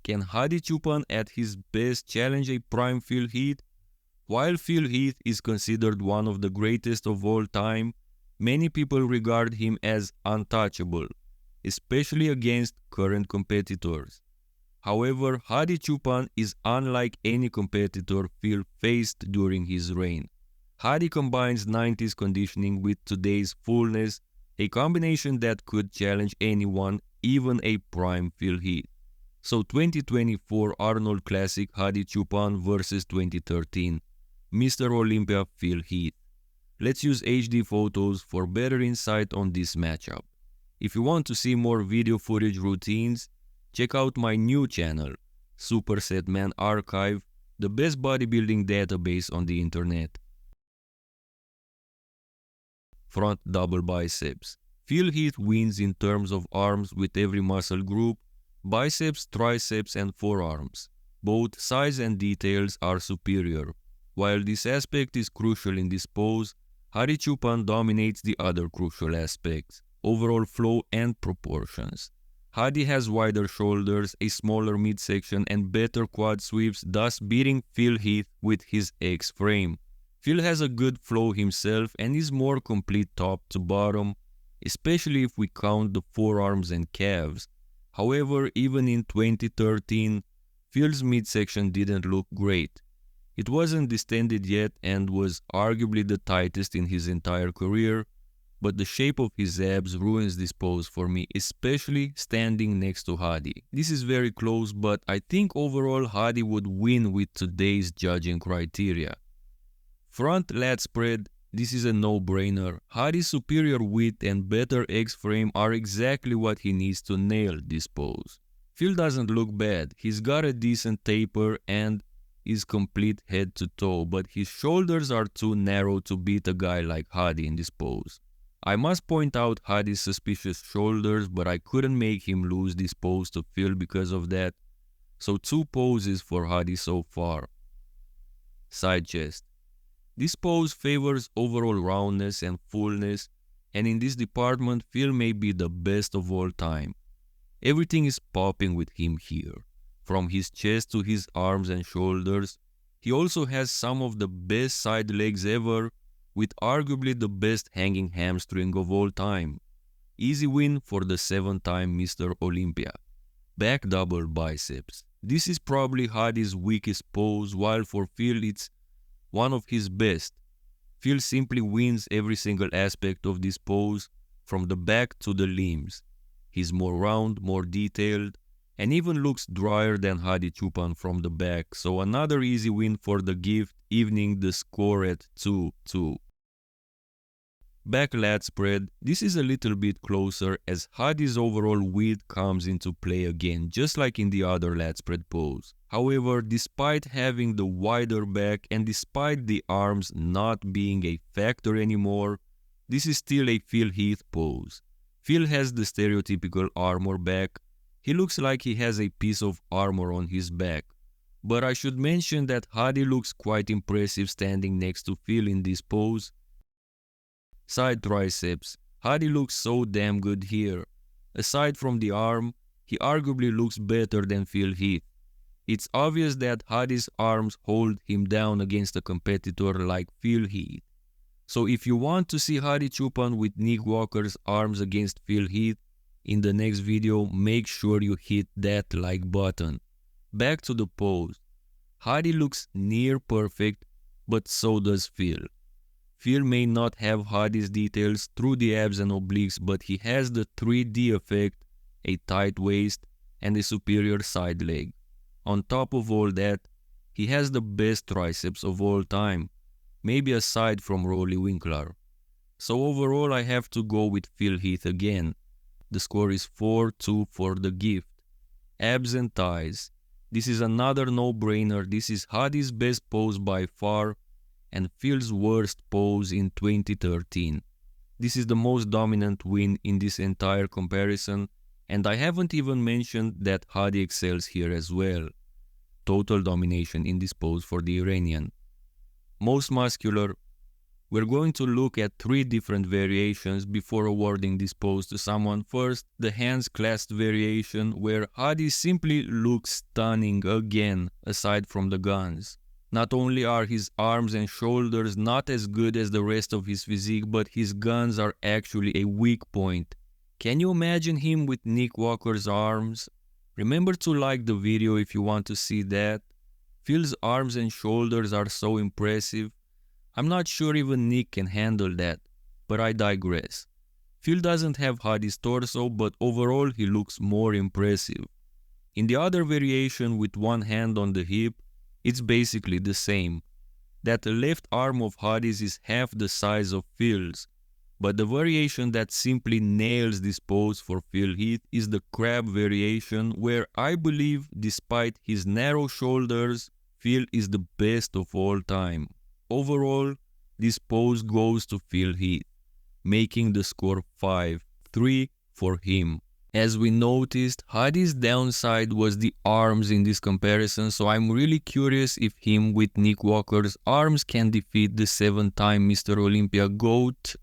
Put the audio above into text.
Can Hadi Choopan at his best challenge a prime Phil Heath? While Phil Heath is considered one of the greatest of all time, many people regard him as untouchable, especially against current competitors. However, Hadi Choopan is unlike any competitor Phil faced during his reign. Hadi combines 90s conditioning with today's fullness, a combination that could challenge anyone, even a prime Phil Heath. So 2024 Arnold Classic Hadi Choopan versus 2013 Mr. Olympia Phil Heath. Let's use HD photos for better insight on this matchup. If you want to see more video footage routines, check out my new channel, Supersetman Archive, the best bodybuilding database on the internet. Front double biceps. Phil Heath wins in terms of arms with every muscle group, biceps, triceps and forearms. Both size and details are superior. While this aspect is crucial in this pose, Hadi Choopan dominates the other crucial aspects, overall flow and proportions. Hadi has wider shoulders, a smaller midsection and better quad sweeps, thus beating Phil Heath with his X frame. Phil has a good flow himself and is more complete top to bottom, especially if we count the forearms and calves. However, even in 2013, Phil's midsection didn't look great. It wasn't distended yet and was arguably the tightest in his entire career, but the shape of his abs ruins this pose for me, especially standing next to Hadi. This is very close, but I think overall Hadi would win with today's judging criteria. Front lat spread, this is a no-brainer. Hadi's superior width and better X-frame are exactly what he needs to nail this pose. Phil doesn't look bad, he's got a decent taper and is complete head to toe, but his shoulders are too narrow to beat a guy like Hadi in this pose. I must point out Hadi's suspicious shoulders, but I couldn't make him lose this pose to Phil because of that. So 2 poses for Hadi so far. Side chest. This pose favors overall roundness and fullness, and in this department Phil may be the best of all time. Everything is popping with him here. From his chest to his arms and shoulders, he also has some of the best side legs ever, with arguably the best hanging hamstring of all time. Easy win for the 7-time Mr. Olympia. Back double biceps. This is probably Hadi's weakest pose, while for Phil it's one of his best. Phil simply wins every single aspect of this pose, from the back to the limbs. He's more round, more detailed, and even looks drier than Hadi Choopan from the back, so another easy win for the gift, evening the score at 2-2. Back lat spread, this is a little bit closer as Hadi's overall width comes into play again, just like in the other lat spread pose. However, despite having the wider back and despite the arms not being a factor anymore, this is still a Phil Heath pose. Phil has the stereotypical armor back. He looks like he has a piece of armor on his back. But I should mention that Hadi looks quite impressive standing next to Phil in this pose. Side triceps. Hadi looks so damn good here. Aside from the arm, he arguably looks better than Phil Heath. It's obvious that Hadi's arms hold him down against a competitor like Phil Heath. So if you want to see Hadi Choopan with Nick Walker's arms against Phil Heath in the next video, make sure you hit that like button. Back to the pose. Hadi looks near perfect, but so does Phil. Phil may not have Hadi's details through the abs and obliques, but he has the 3D effect, a tight waist, and a superior side leg. On top of all that, he has the best triceps of all time, maybe aside from Rolly Winkler. So overall I have to go with Phil Heath again. The score is 4-2 for the gift. Abs and thighs. This is another no-brainer. This is Hadi's best pose by far and Phil's worst pose in 2013. This is the most dominant win in this entire comparison, and I haven't even mentioned that Hadi excels here as well. Total domination in this pose for the Iranian. Most muscular, We're going to look at 3 different variations before awarding this pose to someone. First, the hands clasped variation, where Hadi simply looks stunning again, aside from the guns. Not only are his arms and shoulders not as good as the rest of his physique, but his guns are actually a weak point. Can you imagine him with Nick Walker's arms? Remember to like the video if you want to see that. Phil's arms and shoulders are so impressive. I'm not sure even Nick can handle that, but I digress. Phil doesn't have Hadi's torso, but overall he looks more impressive. In the other variation with one hand on the hip, it's basically the same. That left arm of Hadi's is half the size of Phil's, but the variation that simply nails this pose for Phil Heath is the crab variation, where I believe, despite his narrow shoulders, Phil is the best of all time. Overall, this pose goes to Phil Heath, making the score 5-3 for him. As we noticed, Hadi's downside was the arms in this comparison, so I'm really curious if him with Nick Walker's arms can defeat the 7-time Mr. Olympia GOAT.